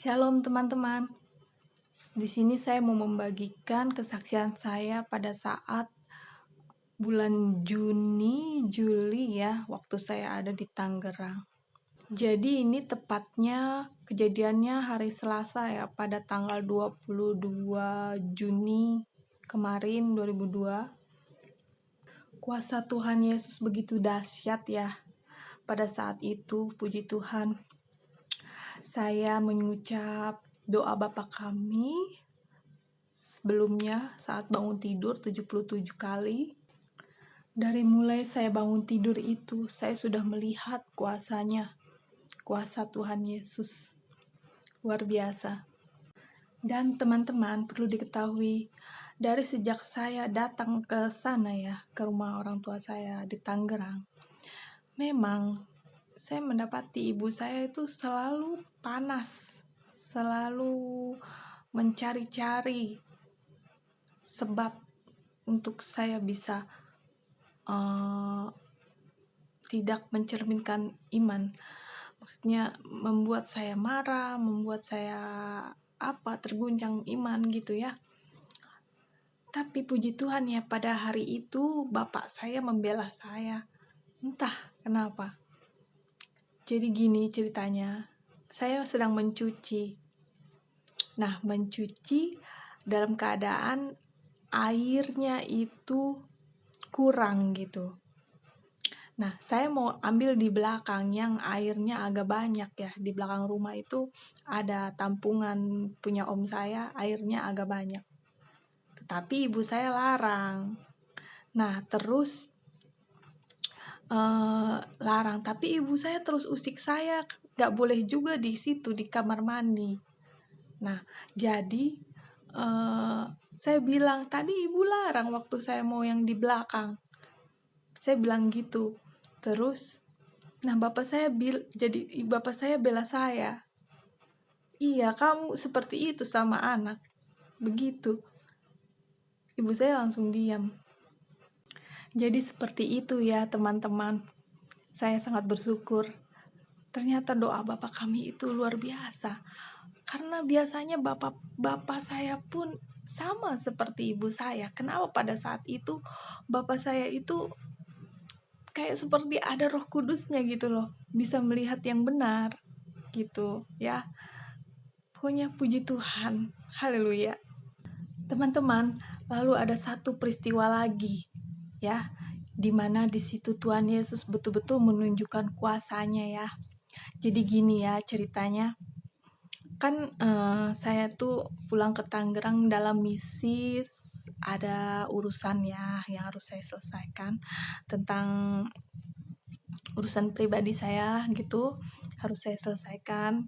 Shalom teman-teman. Di sini saya mau membagikan kesaksian saya pada saat bulan Juli ya, waktu saya ada di Tangerang. Jadi ini tepatnya kejadiannya hari Selasa ya, pada tanggal 22 Juni kemarin 2002. Kuasa Tuhan Yesus begitu dahsyat ya. Pada saat itu, puji Tuhan, saya mengucap doa Bapa kami sebelumnya saat bangun tidur 77 kali. Dari mulai saya bangun tidur itu, saya sudah melihat kuasanya, kuasa Tuhan Yesus. Luar biasa. Dan teman-teman perlu diketahui, dari sejak saya datang ke sana ya, ke rumah orang tua saya di Tangerang, memang saya mendapati ibu saya itu selalu panas, selalu mencari-cari sebab untuk saya bisa tidak mencerminkan iman. Maksudnya membuat saya marah, membuat saya terguncang iman gitu ya. Tapi puji Tuhan ya, pada hari itu bapak saya membela saya. Entah kenapa. Jadi gini ceritanya, saya sedang mencuci. Nah, mencuci dalam keadaan airnya itu kurang gitu. Nah, saya mau ambil di belakang yang airnya agak banyak ya. Di belakang rumah itu ada tampungan punya om saya, airnya agak banyak. Tetapi ibu saya larang. Nah, terus larang. Tapi ibu saya terus usik saya, gak boleh juga di situ, di kamar mandi. Nah, jadi saya bilang, tadi ibu larang waktu saya mau yang di belakang. Saya bilang gitu. Terus nah, bapak saya bela saya. Iya, kamu seperti itu sama anak. Begitu. Ibu saya langsung diam. Jadi seperti itu ya, teman-teman. Saya sangat bersyukur. Ternyata doa bapak kami itu luar biasa. Karena biasanya bapak saya pun sama seperti ibu saya. Kenapa pada saat itu bapak saya itu kayak seperti ada Roh Kudusnya gitu loh, bisa melihat yang benar gitu ya. Pokoknya puji Tuhan, haleluya. Teman-teman, lalu ada satu peristiwa lagi ya, dimana di situ Tuhan Yesus betul-betul menunjukkan kuasanya ya. Jadi gini ya ceritanya, kan saya tuh pulang ke Tangerang dalam misi, ada urusan ya yang harus saya selesaikan tentang urusan pribadi saya gitu, harus saya selesaikan.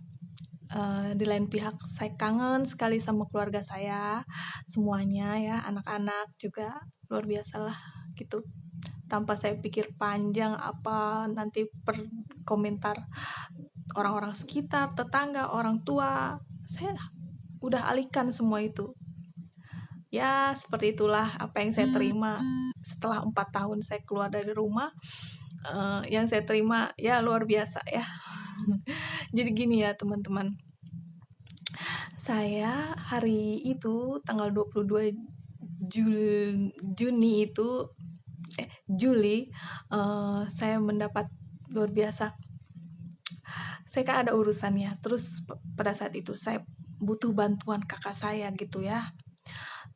Di lain pihak saya kangen sekali sama keluarga saya semuanya ya, anak-anak juga luar biasa lah gitu. Tanpa saya pikir panjang apa nanti per komentar orang-orang sekitar, tetangga, orang tua, saya udah alihkan semua itu. Ya seperti itulah apa yang saya terima setelah 4 tahun saya keluar dari rumah. Yang saya terima ya luar biasa ya. Jadi gini ya teman-teman, saya hari itu tanggal 22 Juni itu Juli, saya mendapat luar biasa. Saya kan ada urusannya. Terus pada saat itu saya butuh bantuan kakak saya gitu ya.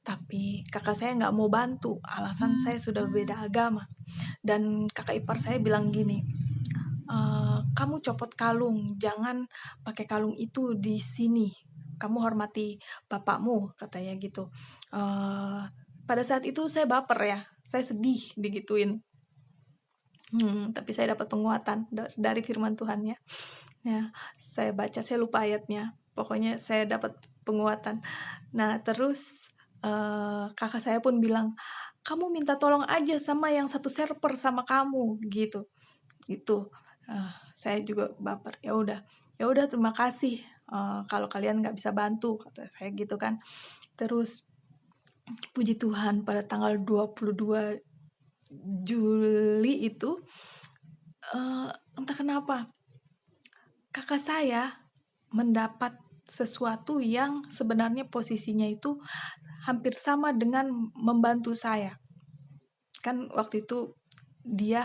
Tapi kakak saya nggak mau bantu. Alasan saya sudah beda agama. Dan kakak ipar saya bilang gini, kamu copot kalung, jangan pakai kalung itu di sini. Kamu hormati bapakmu, katanya gitu. Pada saat itu saya baper ya, saya sedih digituin. Tapi saya dapat penguatan dari firman Tuhan ya. Ya, saya baca, saya lupa ayatnya. Pokoknya saya dapat penguatan. Nah, terus kakak saya pun bilang, kamu minta tolong aja sama yang satu server sama kamu gitu. Gitu. Saya juga baper. Ya udah terima kasih. Kalau kalian nggak bisa bantu, kata saya gitu kan. Terus puji Tuhan pada tanggal 22 Juli itu entah kenapa kakak saya mendapat sesuatu yang sebenarnya posisinya itu hampir sama dengan membantu saya. Kan waktu itu dia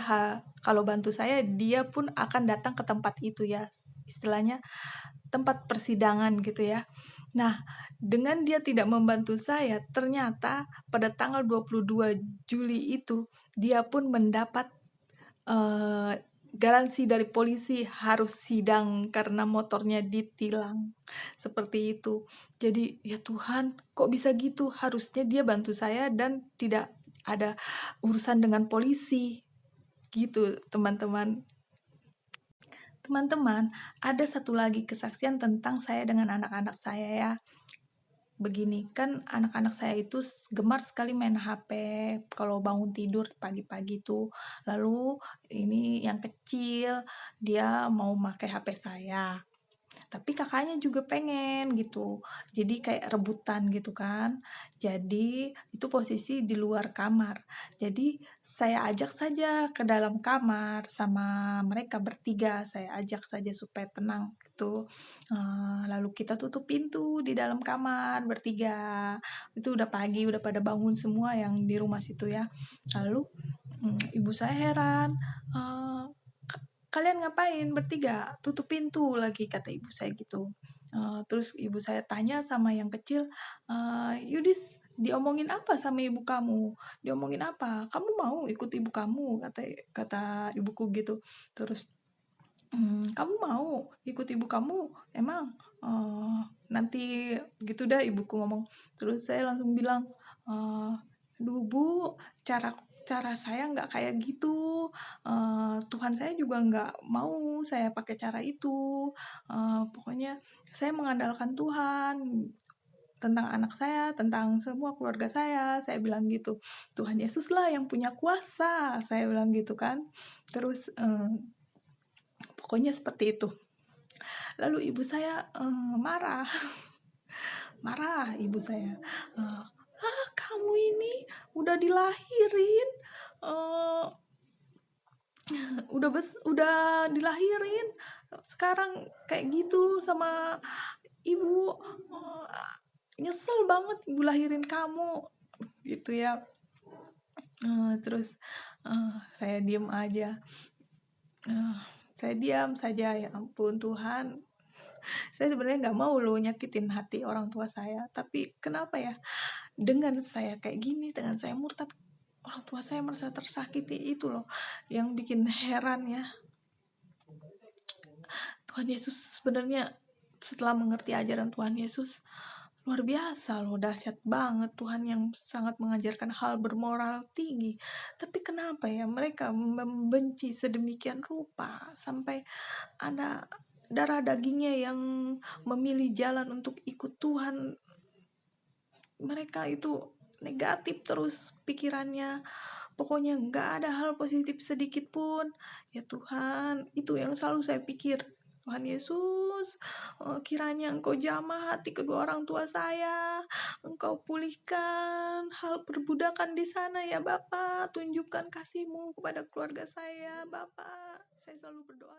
kalau bantu saya, dia pun akan datang ke tempat itu ya, istilahnya tempat persidangan gitu ya. Nah, dengan dia tidak membantu saya, ternyata pada tanggal 22 Juli itu dia pun mendapat garansi dari polisi harus sidang karena motornya ditilang. Seperti itu. Jadi, ya Tuhan, kok bisa gitu? Harusnya dia bantu saya dan tidak ada urusan dengan polisi. Gitu, teman-teman. Teman-teman, ada satu lagi kesaksian tentang saya dengan anak-anak saya ya. Begini, kan anak-anak saya itu gemar sekali main HP kalau bangun tidur pagi-pagi tuh. Lalu ini yang kecil, dia mau pakai HP saya. Tapi kakaknya juga pengen gitu. Jadi kayak rebutan gitu kan. Jadi itu posisi di luar kamar. Jadi saya ajak saja ke dalam kamar sama mereka bertiga. Saya ajak saja supaya tenang gitu. Lalu kita tutup pintu di dalam kamar bertiga. Itu udah pagi, udah pada bangun semua yang di rumah situ ya. Lalu ibu saya heran. Kalian ngapain bertiga? Tutup pintu lagi, kata ibu saya gitu. Terus ibu saya tanya sama yang kecil, Yudis, diomongin apa sama ibu kamu? Diomongin apa? Kamu mau ikut ibu kamu? Kata ibuku gitu. Terus, kamu mau ikut ibu kamu? Emang nanti gitu dah ibuku ngomong. Terus saya langsung bilang, aduh bu, cara cara saya nggak kayak gitu. Tuhan saya juga nggak mau saya pakai cara itu. Pokoknya saya mengandalkan Tuhan tentang anak saya, tentang semua keluarga saya bilang gitu. Tuhan Yesus lah yang punya kuasa, saya bilang gitu kan. Terus pokoknya seperti itu. Lalu ibu saya marah, marah ibu saya. Kamu ini udah dilahirin, eh, udah dilahirin, sekarang kayak gitu sama ibu. Nyesel banget ibu lahirin kamu gitu ya. Terus saya diem aja. Saya diam saja, ya ampun Tuhan, saya sebenarnya nggak mau lo nyakitin hati orang tua saya, tapi kenapa ya dengan saya kayak gini, dengan saya murtad, orang tua saya merasa tersakiti. Itu loh yang bikin heran ya. Tuhan Yesus sebenarnya, setelah mengerti ajaran Tuhan Yesus, luar biasa loh, dahsyat banget. Tuhan yang sangat mengajarkan hal bermoral tinggi. Tapi kenapa ya mereka membenci sedemikian rupa sampai ada darah dagingnya yang memilih jalan untuk ikut Tuhan. Mereka itu negatif terus pikirannya. Pokoknya nggak ada hal positif sedikit pun. Ya Tuhan, itu yang selalu saya pikir. Tuhan Yesus, kiranya Engkau jamah hati kedua orang tua saya. Engkau pulihkan hal perbudakan di sana ya Bapa. Tunjukkan kasih-Mu kepada keluarga saya, Bapa. Saya selalu berdoa.